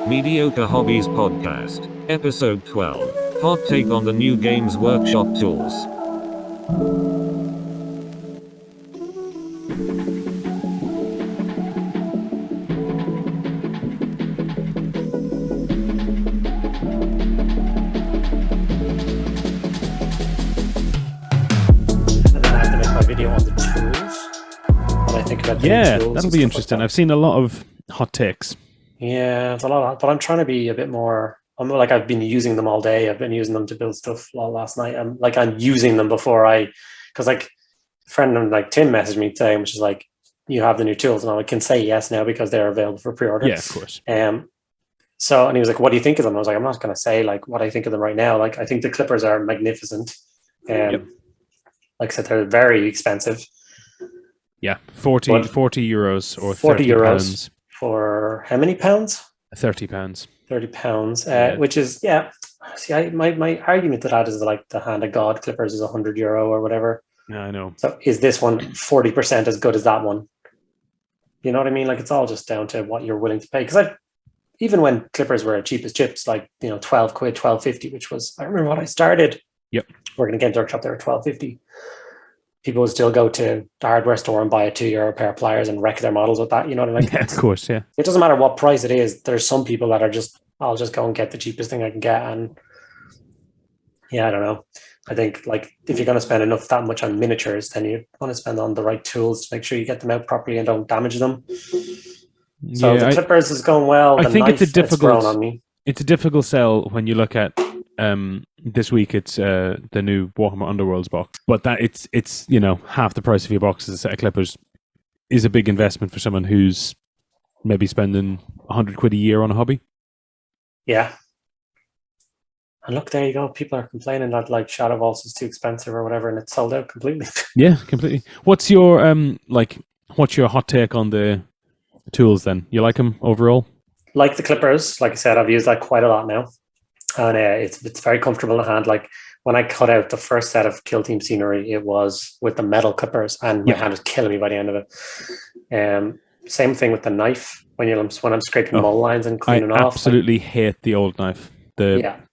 Mediocre Hobbies Podcast, Episode 12. Hot take on the new Games Workshop tools. Yeah, that'll be interesting. I've seen a lot of hot takes. Yeah, it's a lot, but I'm trying to be a bit more. I've been using them all day. I've been using them to build stuff last night. I'm using them because a friend of Tim messaged me today, which is like, you have the new tools, and I can say yes now because they're available for pre-order. Yeah, of course. And he was like, "What do you think of them?" I was like, "I'm not going to say what I think of them right now. I think the clippers are magnificent. Like I said, they're very expensive. Yeah, 40 euros or 40 30 euros pounds. For how many pounds? 30 pounds. 30 pounds, which is, See, my argument to that is the Hand of God clippers is €100 or whatever. Yeah, I know. So is this one 40% as good as that one? You know what I mean? It's all just down to what you're willing to pay. Because even when clippers were cheap as chips, 12 quid, 12.50, which was, I remember when I started. Yep. Working in Games Workshop, they were 12.50. People would still go to the hardware store and buy a €2 pair of pliers and wreck their models with that. You know what I mean? Yeah, of course, yeah. It doesn't matter what price it is. There's some people that are I'll just go and get the cheapest thing I can get. And I don't know. I think if you're going to spend that much on miniatures, then you want to spend on the right tools to make sure you get them out properly and don't damage them. So the clippers is going well. I think it's a difficult sell when you look at this week. It's the new Warhammer Underworlds box, but that it's half the price of your box as a set of clippers is a big investment for someone who's maybe spending 100 quid a year on a hobby. Yeah. And look, there you go. People are complaining that Shadow Vaults is too expensive or whatever, and it's sold out completely. Yeah, completely. What's your hot take on the tools then? You like them overall? Like the clippers, like I said, I've used that quite a lot now. And it's very comfortable in the hand. When I cut out the first set of Kill Team scenery, it was with the metal clippers, and my hand was killing me by the end of it. Same thing with the knife when I'm scraping mold lines and cleaning off. I absolutely hate the old knife.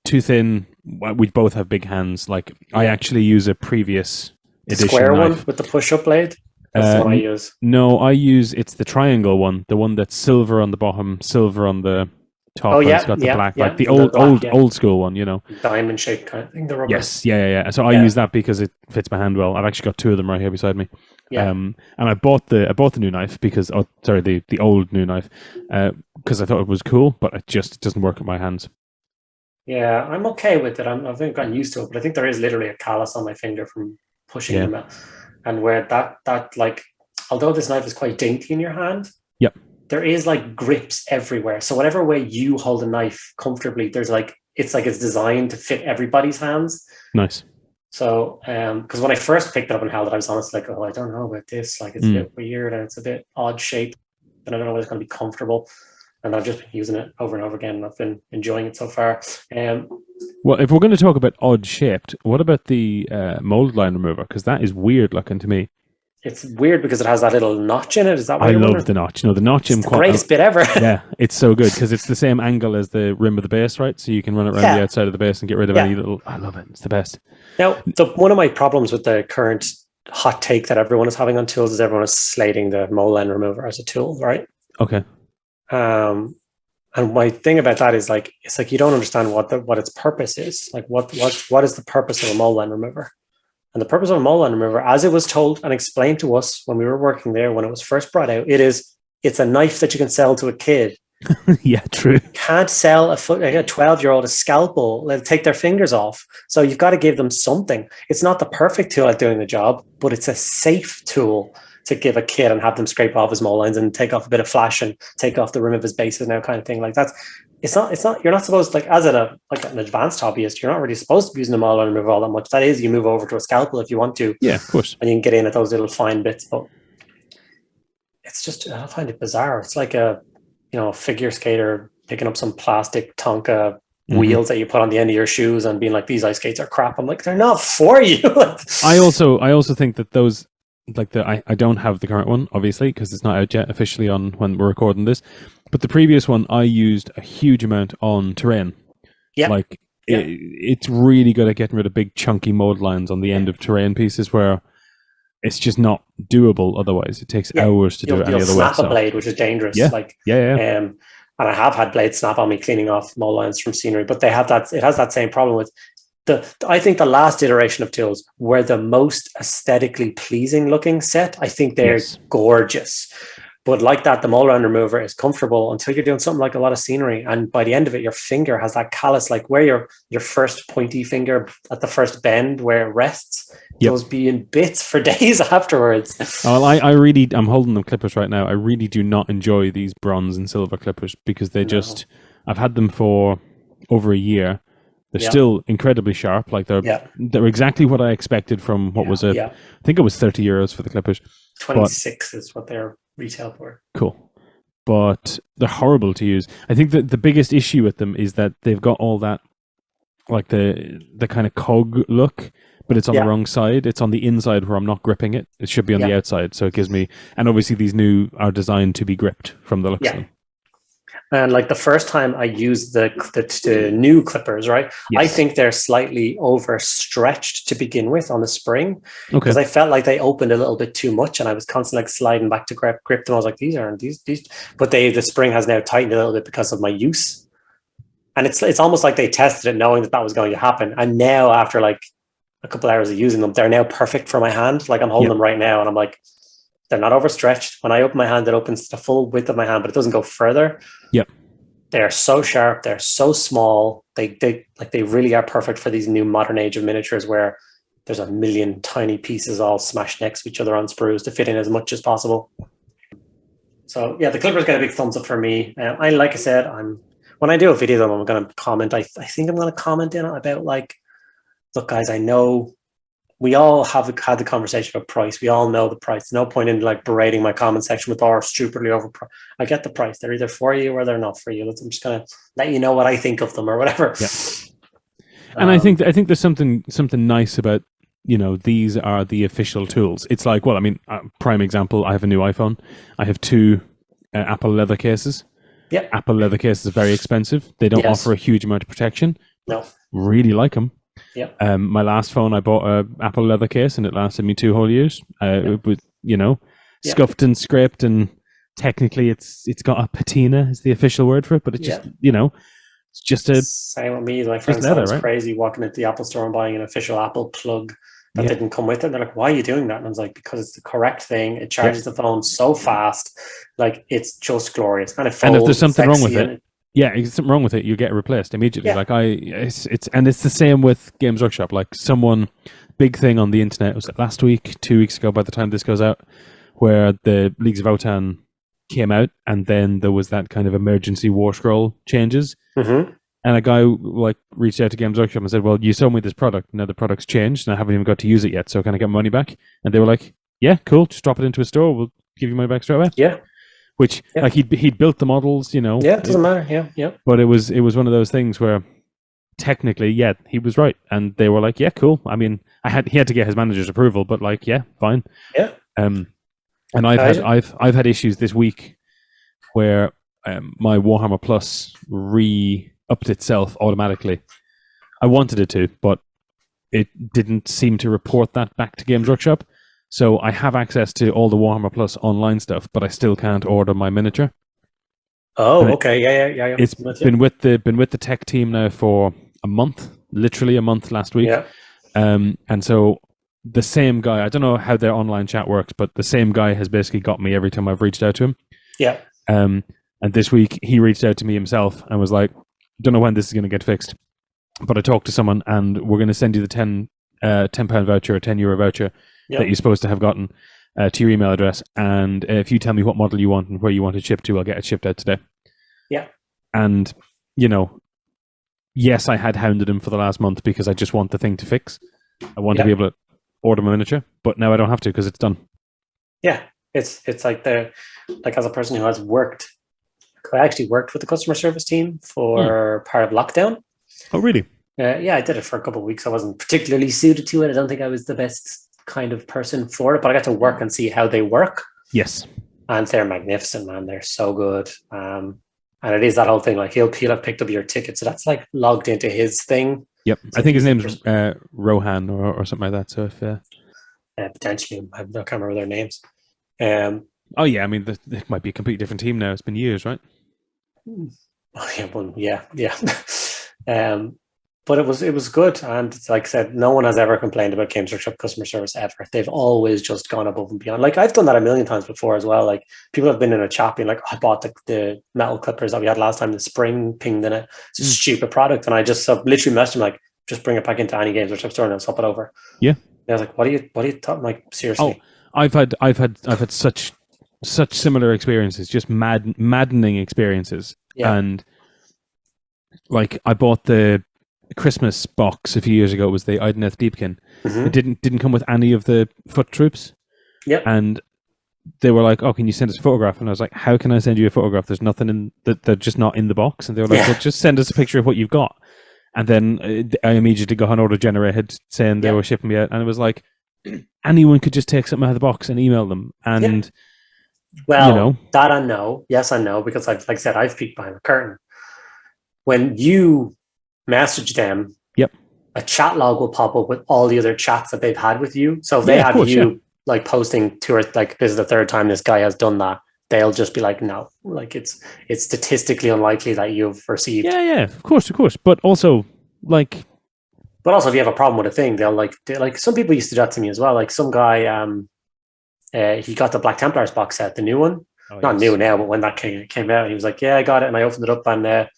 Too thin. We both have big hands. I actually use a previous edition square knife. One with the push-up blade. That's the one I use. No, it's the triangle one, the one that's silver on the bottom, silver on the top. Oh yeah, it's got the black, the black, old school one, diamond shaped kind of thing. The rubber. Yes, yeah. So I use that because it fits my hand well. I've actually got two of them right here beside me. Yeah. And I bought the new knife the old new knife because I thought it was cool, but it doesn't work with my hands. Yeah, I'm okay with it. I've gotten used to it, but I think there is literally a callus on my finger from pushing them out. And where that although this knife is quite dainty in your hand, there is grips everywhere. So whatever way you hold a knife comfortably, there's it's designed to fit everybody's hands. Nice. So because when I first picked it up and held it, I was honestly I don't know about this. It's a bit weird and it's a bit odd shape, and I don't know whether it's going to be comfortable. And I've just been using it over and over again, and I've been enjoying it so far. Well, if we're going to talk about odd shaped, what about the mold line remover? Because that is weird looking to me. It's weird because it has that little notch in it. Is that what I love the notch. The notch it's the greatest bit ever. Yeah, it's so good because it's the same angle as the rim of the base, right? So you can run it around the outside of the base and get rid of any little... I love it. It's the best. Now, one of my problems with the current hot take that everyone is having on tools is everyone is slating the mold line remover as a tool, right? Okay. And my thing about that is it's you don't understand what its purpose is. What is the purpose of a mold line remover? And the purpose of a mold line remover, as it was told and explained to us when we were working there, when it was first brought out, it's a knife that you can sell to a kid. Yeah, true. You can't sell a 12-year-old a scalpel. They'll take their fingers off. So you've got to give them something. It's not the perfect tool at doing the job, but it's a safe tool to give a kid and have them scrape off his mold lines and take off a bit of flash and take off the rim of his bases now kind of thing. It's not, you're not supposed as an advanced hobbyist, you're not really supposed to be using a mold line remover all that much. That is, you move over to a scalpel if you want to. Yeah, of course. And you can get in at those little fine bits, but it's just, I find it bizarre. It's like a figure skater picking up some plastic Tonka wheels that you put on the end of your shoes and being these ice skates are crap. I'm they're not for you. I also think that those, I don't have the current one, obviously, because it's not out yet officially on when we're recording this. But the previous one, I used a huge amount on terrain. Yeah. Like, it's really good at getting rid of big, chunky mold lines on the end of terrain pieces where it's just not doable otherwise. It takes hours to do it any other way. You'll snap a blade, which is dangerous. And I have had blades snap on me cleaning off mold lines from scenery, but it has that same problem with I think the last iteration of tools were the most aesthetically pleasing looking set. I think they're gorgeous. But like that, the mold line remover is comfortable until you're doing something like a lot of scenery. And by the end of it, your finger has that callus, like where your first pointy finger at the first bend where it rests, those be in bits for days afterwards. Well, I'm holding them clippers right now. I really do not enjoy these bronze and silver clippers because they I've had them for over a year. They're still incredibly sharp. Like they're exactly what I expected from what was I think it was €30 for the clippers. 26 is what they're retail for. Cool. But they're horrible to use. I think that the biggest issue with them is that they've got all that, like the kind of cog look, but it's on the wrong side. It's on the inside where I'm not gripping it. It should be on the outside. So it gives me, and obviously these new are designed to be gripped from the looks of them. And like the first time I used the new clippers, right? I think they're slightly overstretched to begin with on the spring because I felt like they opened a little bit too much, and I was constantly like sliding back to grip them. I was like, these aren't these, but the spring has now tightened a little bit because of my use, and it's almost like they tested it knowing that was going to happen, and now after like a couple hours of using them, they're now perfect for my hand. Like I'm holding them right now, and I'm like, they're not overstretched. When I open my hand, it opens the full width of my hand, but it doesn't go further. Yep. They're so sharp. They're so small. They really are perfect for these new modern age of miniatures where there's a million tiny pieces all smashed next to each other on sprues to fit in as much as possible. So yeah, the clippers get a big thumbs up for me. Like I said, when I do a video of them, I'm going to comment. I think I'm going to comment in it about like, look guys, I know we all have had the conversation about price. We all know the price. No point in like berating my comment section with stupidly overpriced. I get the price. They're either for you or they're not for you. I'm just gonna let you know what I think of them or whatever. Yeah. And I think there's something nice about, these are the official tools. It's like, well, I mean, prime example. I have a new iPhone. I have 2 Apple leather cases. Yeah. Apple leather cases are very expensive. They don't offer a huge amount of protection. No. Really like them. Yeah. My last phone, I bought a Apple leather case, and it lasted me 2 whole years. It was, scuffed and scraped, and technically, it's got a patina is the official word for it. But it's just, it's just a same with me. My friends thought it was crazy walking into the Apple store and buying an official Apple plug that didn't come with it. And they're like, "Why are you doing that?" And I was like, "Because it's the correct thing. It charges the phone so fast, like it's just glorious." And it folds. And if there's something wrong with it. Yeah, if something wrong with it, you get it replaced immediately. Yeah. Like it's the same with Games Workshop. Like big thing on the internet, was it last week, 2 weeks ago by the time this goes out, where the Leagues of Votan came out, and then there was that kind of emergency war scroll changes. Mm-hmm. And a guy like reached out to Games Workshop and said, "Well, you sold me this product. Now the product's changed, and I haven't even got to use it yet. So can I get my money back?" And they were like, "Yeah, cool. Just drop it into a store. We'll give you money back straight away." Yeah. Which like he'd built the models, Yeah, it doesn't matter. Yeah. But it was one of those things where technically, he was right, and they were like, "Yeah, cool." I mean, he had to get his manager's approval, but like, yeah, fine. Yeah. And I've had issues this week where my Warhammer Plus re-upped itself automatically. I wanted it to, but it didn't seem to report that back to Games Workshop. So I have access to all the Warhammer Plus online stuff, but I still can't order my miniature. Oh, okay, yeah. It's been with the tech team now for a month, literally a month last week. Yeah. And so the same guy, I don't know how their online chat works, but the same guy has basically got me every time I've reached out to him. Yeah. And this week he reached out to me himself and was like, "Don't know when this is going to get fixed, but I talked to someone, and we're going to send you the £10 voucher or €10 voucher that you're supposed to have gotten to your email address. And if you tell me what model you want and where you want it shipped to, I'll get it shipped out today." Yeah. And, yes, I had hounded him for the last month because I just want the thing to fix. I want to be able to order my miniature, but now I don't have to because it's done. Yeah. It's like as a person who has I actually worked with the customer service team for part of lockdown. Oh, really? I did it for a couple of weeks. I wasn't particularly suited to it. I don't think I was the best kind of person for it, but I got to work and see how they work. Yes. and they're magnificent, man. They're so good. And it is that whole thing, like he'll have picked up your ticket, so that's like logged into his thing. Yep, So I think his name's Rohan or something like that. So if potentially, I can't remember their names. oh yeah, I mean, it might be a completely different team now. It's been years, right? Yeah. But it was good, and like I said, no one has ever complained about Games Workshop customer service ever. They've always just gone above and beyond. Like I've done that a million times before as well. Like people have been in a chat being like, I bought the metal clippers that we had last time, the spring pinged in it. It's a stupid product, and I just literally messaged him like, just bring it back into any Games Workshop store and I'll swap it over. Yeah. And I was like, what are you talking? Like seriously? Oh, I've had such similar experiences, just maddening experiences. Yeah. And like I bought the Christmas box a few years ago. It was the Ideneth Deepkin. Mm-hmm. It didn't come with any of the foot troops. Yep. And they were like, "Oh, can you send us a photograph?" And I was like, "How can I send you a photograph? There's nothing in that. They're just not in the box." And they were like, "Well, just send us a picture of what you've got." And then I immediately got an order generated saying they were shipping me out, and it was like anyone could just take something out of the box and email them. And well, you know, that I know. Yes, I know, because like I said, I've peeked behind the curtain. When you message them, a chat log will pop up with all the other chats that they've had with you. So if they have you like posting to or like this is the third time this guy has done that, they'll just be like, no, like it's statistically unlikely that you've received. Yeah, of course. But also if you have a problem with a thing, they'll like some people used to do that to me as well. Like some guy, he got the Black Templars box set, the new one. Not new now, but when that came out, he was like, yeah, I got it. And I opened it up and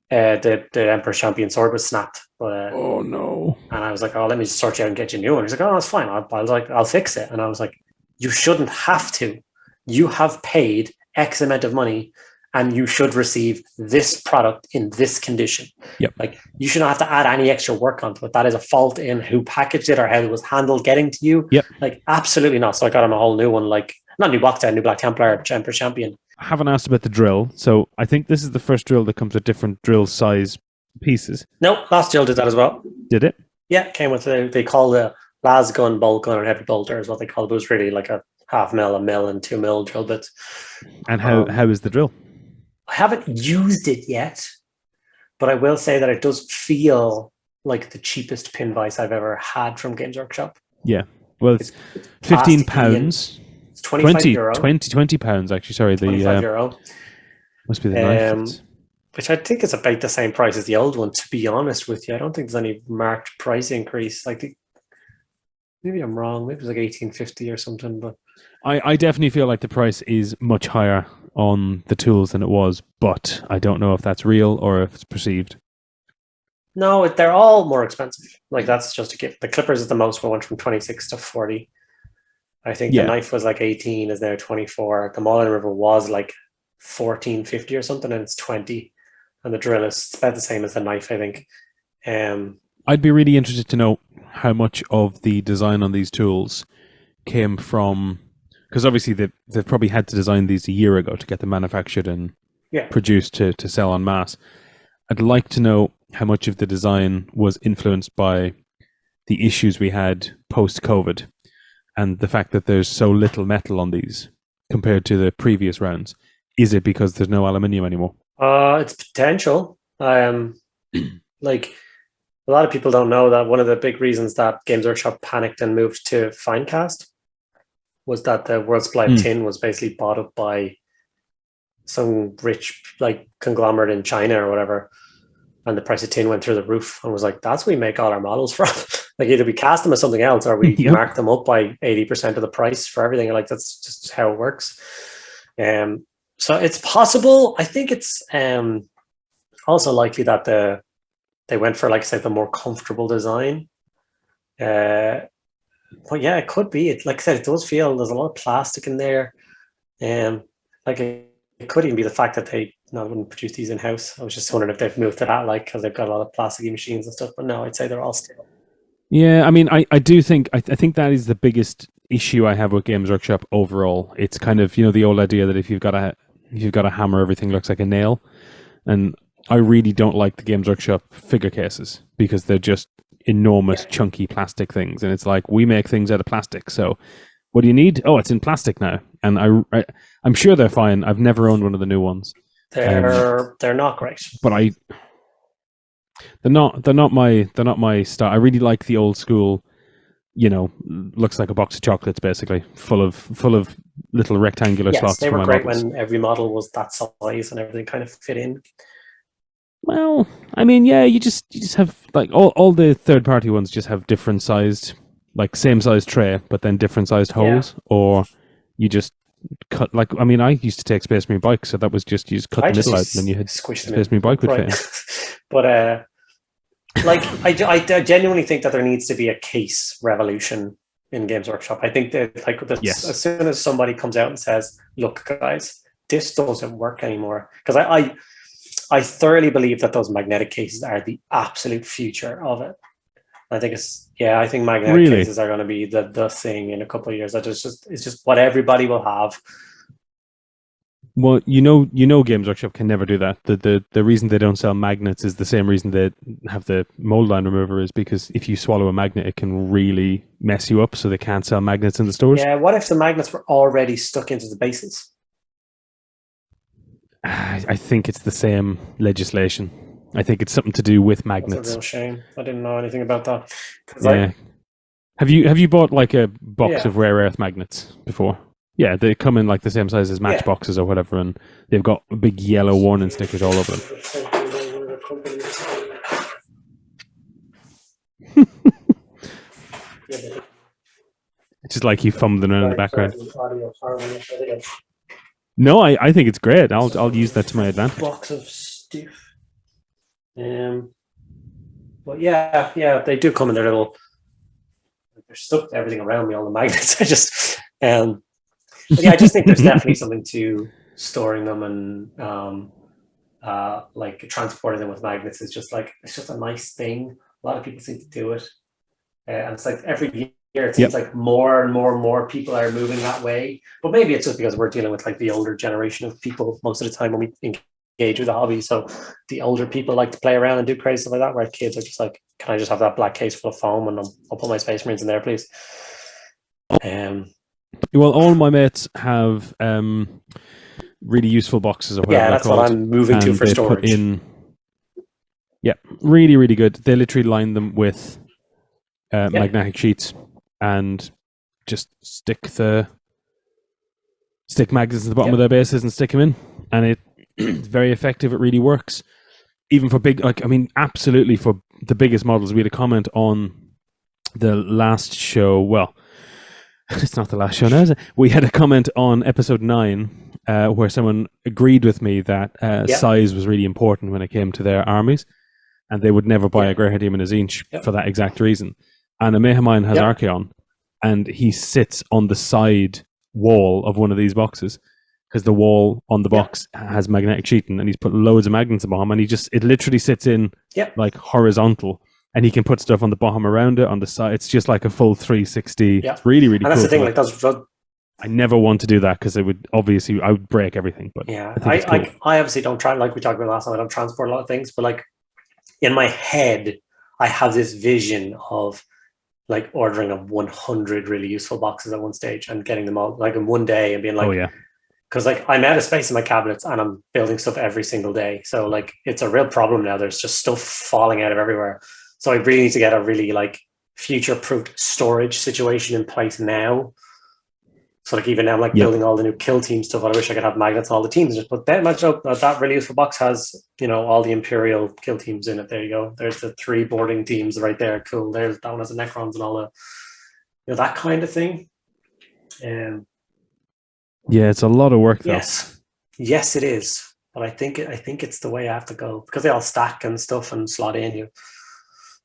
the Emperor's Champion sword was snapped. But, oh no. And I was like, oh, let me just sort you out and get you a new one. He's like, oh, that's fine. I was like, I'll fix it. And I was like, you shouldn't have to. You have paid X amount of money and you should receive this product in this condition. Yep. Like you shouldn't have to add any extra work onto it. That is a fault in who packaged it or how it was handled getting to you. Yep. Like absolutely not. So I got him a whole new one, like not new box set, new Black Templar, Emperor Champion. I haven't asked about the drill, so I think this is the first drill that comes with different drill size pieces. No, last drill did that as well. Did it? Yeah, it came with they call the las gun, bolt gun, and heavy bolter is what they call it. But it was really like a 0.5 mil, 1 mil, and 2 mil drill bits. And how is the drill? I haven't used it yet, but I will say that it does feel like the cheapest pin vise I've ever had from Games Workshop. Yeah. Well, it's £15. It's 25 euro. 20 pounds, actually. Sorry, the €25. Must be the knife. Which I think is about the same price as the old one, to be honest with you. I don't think there's any marked price increase. Maybe I'm wrong. Maybe it's like 18.50 or something. But I definitely feel like the price is much higher on the tools than it was, but I don't know if that's real or if it's perceived. No, they're all more expensive. Like that's just a gift. The clippers is the most. We went from 26 to 40. I think the knife was like 18, is now 24. The Mauling River was like 14.50 or something, and it's 20. And the drill is about the same as the knife, I think. I'd be really interested to know how much of the design on these tools came from, because obviously they've probably had to design these a year ago to get them manufactured and produced to sell en masse. I'd like to know how much of the design was influenced by the issues we had post-COVID and the fact that there's so little metal on these compared to the previous rounds. Is it because there's no aluminium anymore? It's potential. Like a lot of people don't know that one of the big reasons that Games Workshop panicked and moved to Finecast was that the World Supply of tin was basically bought up by some rich like conglomerate in China or whatever, and the price of tin went through the roof, and was like, that's where we make all our models from. Like either we cast them as something else or we mark them up by 80% of the price for everything. Like that's just how it works. So it's possible. I think it's also likely that they went for, like I said, the more comfortable design. But yeah, it could be. It, like I said, it does feel there's a lot of plastic in there. Like it could even be the fact that they wouldn't produce these in house. I was just wondering if they've moved to that, like because they've got a lot of plasticky machines and stuff. But no, I'd say they're all steel. Yeah, I mean, I do think I think that is the biggest issue I have with Games Workshop overall. It's kind of, the old idea that if you've got a hammer, everything looks like a nail. And I really don't like the Games Workshop figure cases because they're just enormous, chunky plastic things. And it's like, we make things out of plastic, so what do you need? Oh, it's in plastic now, and I'm sure they're fine. I've never owned one of the new ones. They're not great, but they're not my style. I really like the old school. Looks like a box of chocolates, basically, full of little rectangular slots. Yes, they for were my great models. when every model was that size and everything kind of fit in. Well, I mean, yeah, you just have like all the third party ones just have different sized, like same size tray, but then different sized holes, or you just cut. Like, I mean, I used to take Space Marine bikes, so that was just you just cut the middle out, and then you had squish them Space Marine bike would fit in. But like I genuinely think that there needs to be a case revolution in Games Workshop. I think that as soon as somebody comes out and says, "Look, guys, this doesn't work anymore," because I thoroughly believe that those magnetic cases are the absolute future of it. I think magnetic cases are going to be the thing in a couple of years. It's just what everybody will have. Well, Games Workshop can never do that. The reason they don't sell magnets is the same reason they have the mold line remover, is because if you swallow a magnet, it can really mess you up. So they can't sell magnets in the stores. Yeah. What if the magnets were already stuck into the bases? I think it's the same legislation. I think it's something to do with magnets. That's a real shame. I didn't know anything about that. Yeah. Have you bought like a box of rare earth magnets before? Yeah, they come in like the same size as matchboxes or whatever, and they've got big yellow warning stickers all over them. It's just like you fumbling around in the background. No, I think it's great. I'll use that to my advantage. Box of stuff. But yeah, they do come in their little. They're stuck to everything around me. All the magnets. I just think there's definitely something to storing them and like transporting them with magnets. It's just a nice thing. A lot of people seem to do it, and it's like every year it seems like more and more people are moving that way. But maybe it's just because we're dealing with like the older generation of people most of the time when we engage with the hobby. So the older people like to play around and do crazy stuff like that, where kids are just like, can I just have that black case full of foam and I'll put my Space Marines in there, please? Well, all my mates have really useful boxes of whatever. Yeah, that's what I'm moving to for storage. Really, really good. They literally line them with magnetic sheets and just stick magnets at the bottom of their bases and stick them in, and it's very effective. It really works, even for big. Absolutely for the biggest models. We had a comment on the last show. Well, it's not the last show now, is it? We had a comment on episode 9 where someone agreed with me that size was really important when it came to their armies, and they would never buy a Greyhound Demon as Inch for that exact reason. And a mate of mine has Archaon, and he sits on the side wall of one of these boxes because the wall on the box has magnetic sheeting, and he's put loads of magnets above him, and it literally sits in like horizontal. And he can put stuff on the bottom around it, on the side. It's just like a full 360. Yeah. It's really, really cool. And that's the thing. I never want to do that because I would break everything. But I obviously don't try, like we talked about last time, I don't transport a lot of things. But like in my head, I have this vision of like ordering 100 really useful boxes at one stage and getting them all like in one day and being like, because like I'm out of space in my cabinets and I'm building stuff every single day. So like it's a real problem now. There's just stuff falling out of everywhere. So I really need to get a really like future-proof storage situation in place now. So like even now I'm like building all the new kill team stuff. I wish I could have magnets on all the teams. Just put that much up. That really useful box has, all the Imperial kill teams in it. There you go. There's the 3 boarding teams right there. Cool. There's that one has the Necrons and all the, that kind of thing. It's a lot of work though. Yes, it is. But I think it's the way I have to go because they all stack and stuff and slot in you.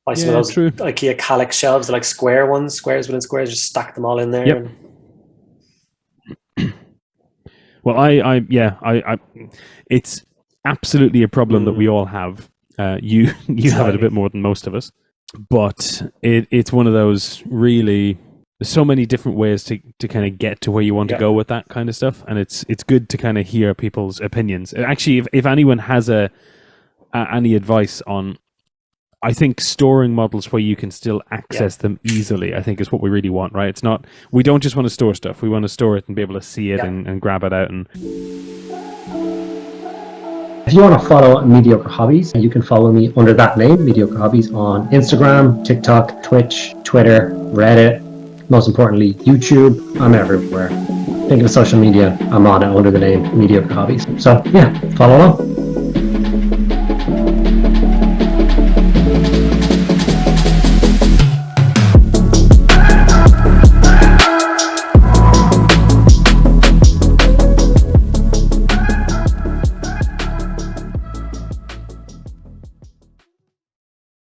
Buy some of those IKEA Calyx shelves, like squares within squares, just stack them all in there. Yep. Well, I it's absolutely a problem that we all have. You have it a bit more than most of us, but it's one of those really. There's so many different ways to kind of get to where you want to go with that kind of stuff, and it's good to kind of hear people's opinions. Actually, if anyone has any advice on I think storing models where you can still access them easily, I think, is what we really want, right? It's not, we don't just want to store stuff. We want to store it and be able to see it and grab it out. And if you want to follow Mediocre Hobbies, you can follow me under that name, Mediocre Hobbies, on Instagram, TikTok, Twitch, Twitter, Reddit, most importantly, YouTube. I'm everywhere. Think of social media, I'm on it under the name Mediocre Hobbies. So yeah, follow along.